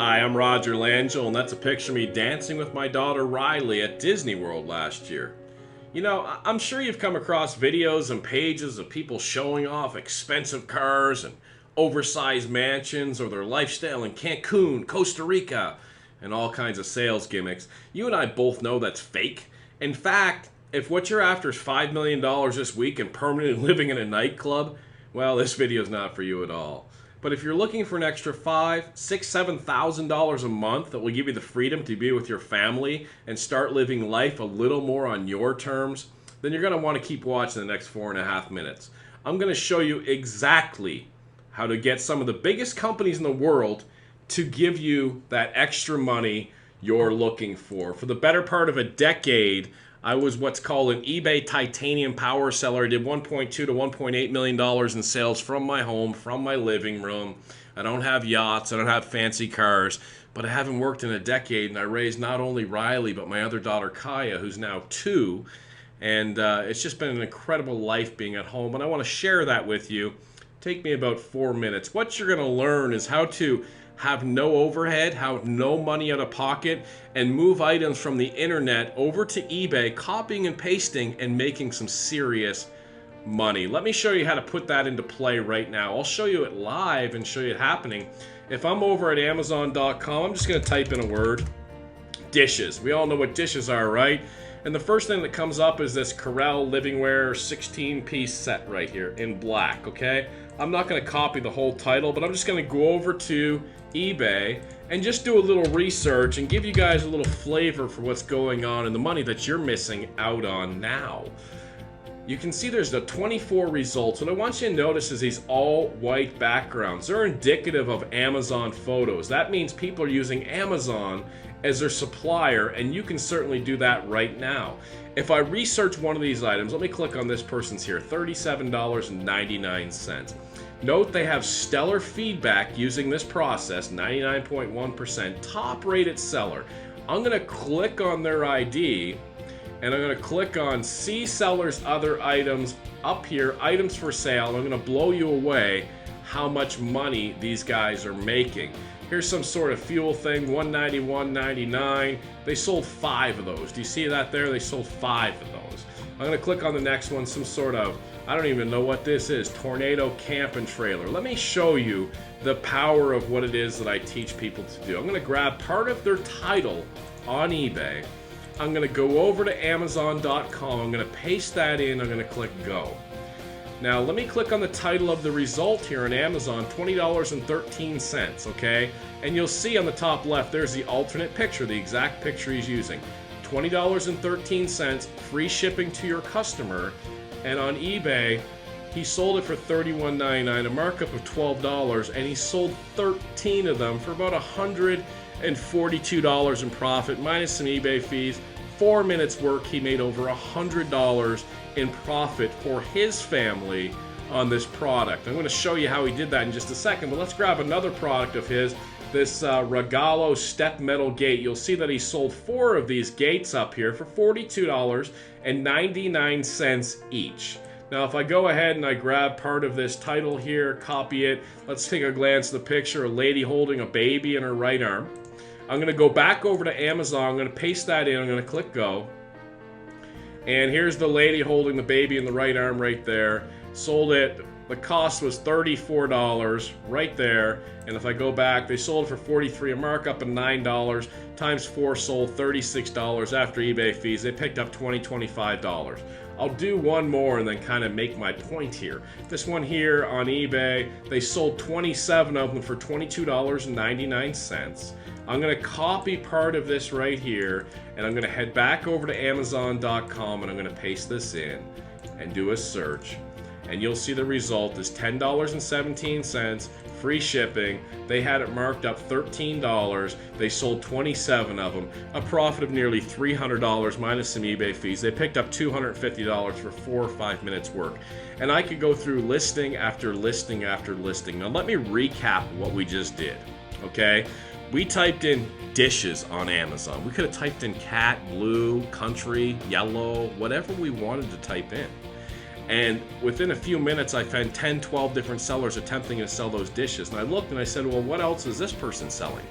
Hi, I'm Roger Langell, and that's a picture of me dancing with my daughter Riley at Disney World last year. You know, I'm sure you've come across videos and pages of people showing off expensive cars and oversized mansions or their lifestyle in Cancun, Costa Rica, and all kinds of sales gimmicks. You and I both know that's fake. In fact, if what you're after is $5 million this week and permanently living in a nightclub, well, this video is not for you at all. But if you're looking for an extra $5,000, $6,000, $7,000 a month that will give you the freedom to be with your family and start living life a little more on your terms, then you're going to want to keep watching the next 4.5 minutes. I'm going to show you exactly how to get some of the biggest companies in the world to give you that extra money you're looking for. For the better part of a decade, I was what's called an eBay titanium power seller. I did $1.2 to $1.8 million in sales from my home, from my living room. I don't have yachts, I don't have fancy cars, but I haven't worked in a decade, and I raised not only Riley, but my other daughter Kaya, who's now 2. And it's just been an incredible life being at home, and I want to share that with you. Take me about 4 minutes. What you're going to learn is how to have no overhead, have no money out of pocket, and move items from the internet over to eBay, copying and pasting and making some serious money. Let me show you how to put that into play right now. I'll show you it live and show you it happening. If I'm over at Amazon.com, I'm just going to type in a word, dishes. We all know what dishes are, right? And the first thing that comes up is this Corel Livingware 16-piece set right here in black, okay? I'm not going to copy the whole title, but I'm just going to go over to eBay and just do a little research and give you guys a little flavor for what's going on and the money that you're missing out on now. You can see there's the 24 results. What I want you to notice is these all white backgrounds. They're indicative of Amazon photos. That means people are using Amazon as their supplier, and you can certainly do that right now. If I research one of these items, let me click on this person's here, $37.99. Note they have stellar feedback using this process, 99.1%, top rated seller. I'm going to click on their ID, and I'm going to click on see seller's other items up here, items for sale. I'm going to blow you away how much money these guys are making. Here's some sort of fuel thing, $191.99. They sold 5 of those. Do you see that there? They sold 5 of those. I'm going to click on the next one, some sort of, I don't even know what this is, Tornado Camp and Trailer. Let me show you the power of what it is that I teach people to do. I'm going to grab part of their title on eBay. I'm going to go over to Amazon.com. I'm going to paste that in. I'm going to click Go. Now, let me click on the title of the result here on Amazon, $20.13, okay? And you'll see on the top left, there's the alternate picture, the exact picture he's using. $20.13, free shipping to your customer. And on eBay, he sold it for $31.99, a markup of $12, and he sold 13 of them for about $142 in profit, minus some eBay fees. 4 minutes work, he made over $100 in profit for his family on this product. I'm going to show you how he did that in just a second, but let's grab another product of his, this Regalo step metal gate. You'll see that he sold 4 of these gates up here for $42.99 each. Now, if I go ahead and I grab part of this title here, copy it, let's take a glance at the picture, a lady holding a baby in her right arm. I'm going to go back over to Amazon. I'm going to paste that in. I'm going to click Go. And here's the lady holding the baby in the right arm right there. Sold it. The cost was $34 right there. And if I go back, they sold it for $43, a markup of $9. Times 4 sold $36 after eBay fees. They picked up $20, $25. I'll do one more and then kind of make my point here. This one here on eBay, they sold 27 of them for $22.99. I'm going to copy part of this right here, and I'm going to head back over to Amazon.com, and I'm going to paste this in and do a search. And you'll see the result is $10.17, free shipping. They had it marked up $13. They sold 27 of them, a profit of nearly $300 minus some eBay fees. They picked up $250 for 4 or 5 minutes work. And I could go through listing after listing after listing. Now let me recap what we just did, okay? We typed in dishes on Amazon. We could have typed in cat, blue, country, yellow, whatever we wanted to type in. And within a few minutes, I found 10, 12 different sellers attempting to sell those dishes. And I looked and I said, well, what else is this person selling?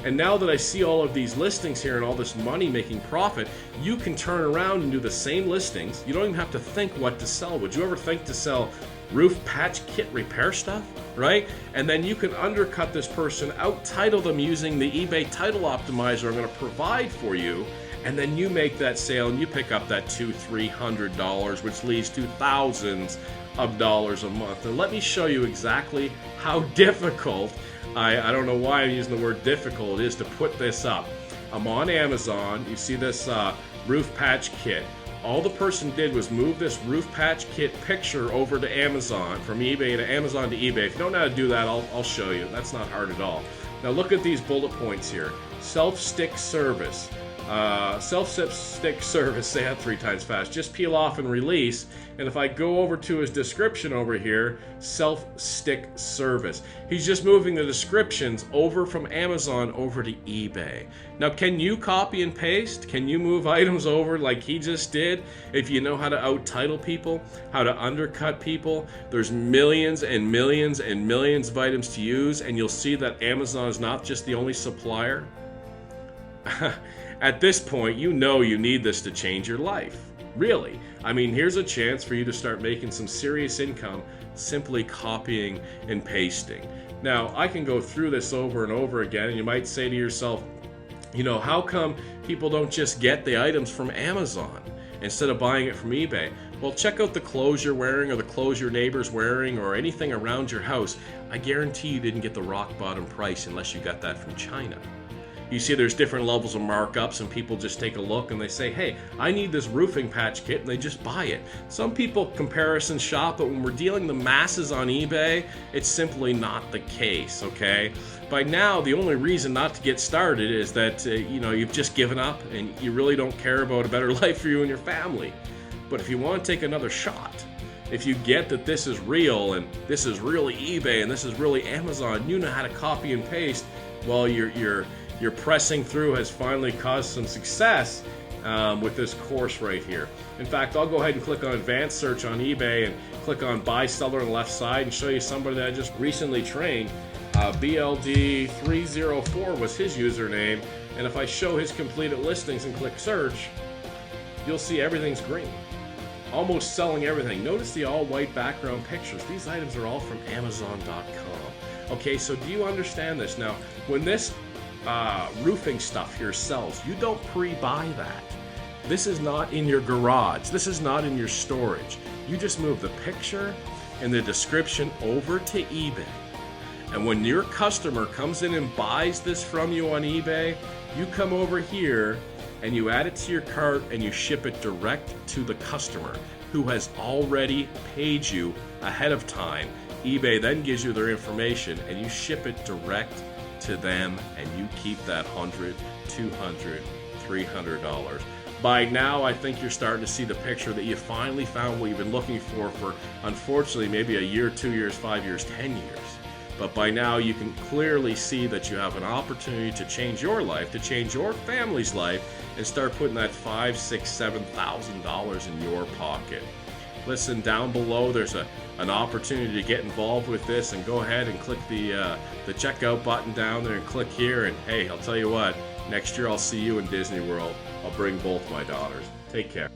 And now that I see all of these listings here and all this money making profit, you can turn around and do the same listings. You don't even have to think what to sell. Would you ever think to sell roof patch kit repair stuff, right? And then you can undercut this person, out-title them using the eBay title optimizer I'm going to provide for you, and then you make that sale and you pick up that $200-300, which leads to thousands of dollars a month. And let me show you exactly how difficult, I don't know why I'm using the word difficult, it is to put this up. I'm on Amazon. You see this roof patch kit. All the person did was move this roof patch kit picture over to Amazon, from eBay to Amazon to eBay. If you don't know how to do that, I'll show you. That's not hard at all. Now look at these bullet points here. Self-stick service. Self-stick service, say that 3 times fast. Just peel off and release. And if I go over to his description over here, self-stick service. He's just moving the descriptions over from Amazon over to eBay. Now, can you copy and paste? Can you move items over like he just did? If you know how to out-title people, how to undercut people, there's millions and millions and millions of items to use, and you'll see that Amazon is not just the only supplier. At this point, you know you need this to change your life. Really. I mean, here's a chance for you to start making some serious income simply copying and pasting. Now, I can go through this over and over again, and you might say to yourself, you know, how come people don't just get the items from Amazon instead of buying it from eBay? Well, check out the clothes you're wearing or the clothes your neighbor's wearing or anything around your house. I guarantee you didn't get the rock bottom price unless you got that from China. You see there's different levels of markups, and people just take a look and they say, hey, I need this roofing patch kit, and they just buy it. Some people comparison shop, but when we're dealing the masses on eBay, it's simply not the case, okay? By now, the only reason not to get started is that, you know, you've just given up and you really don't care about a better life for you and your family. But if you want to take another shot, if you get that this is real and this is really eBay and this is really Amazon, you know how to copy and paste, well, your pressing through has finally caused some success with this course right here. In fact, I'll go ahead and click on advanced search on eBay and click on buy seller on the left side and show you somebody that I just recently trained. BLD304 was his username, and if I show his completed listings and click search, you'll see everything's green. Almost selling everything. Notice the all white background pictures. These items are all from Amazon.com. Okay, so do you understand this? Now, when this roofing stuff here sells, you don't pre-buy that. This is not in your garage. This is not in your storage. You just move the picture and the description over to eBay. And when your customer comes in and buys this from you on eBay, you come over here and you add it to your cart and you ship it direct to the customer who has already paid you ahead of time. eBay then gives you their information and you ship it direct to them, and you keep that $100, $200, $300. By now, I think you're starting to see the picture that you finally found what you've been looking for unfortunately, maybe a year, 2 years, 5 years, 10 years. But by now, you can clearly see that you have an opportunity to change your life, to change your family's life, and start putting that $5,000, $6,000, $7,000 in your pocket. Listen, down below there's an opportunity to get involved with this, and go ahead and click the checkout button down there and click here, and hey, I'll tell you what, next year I'll see you in Disney World. I'll bring both my daughters. Take care.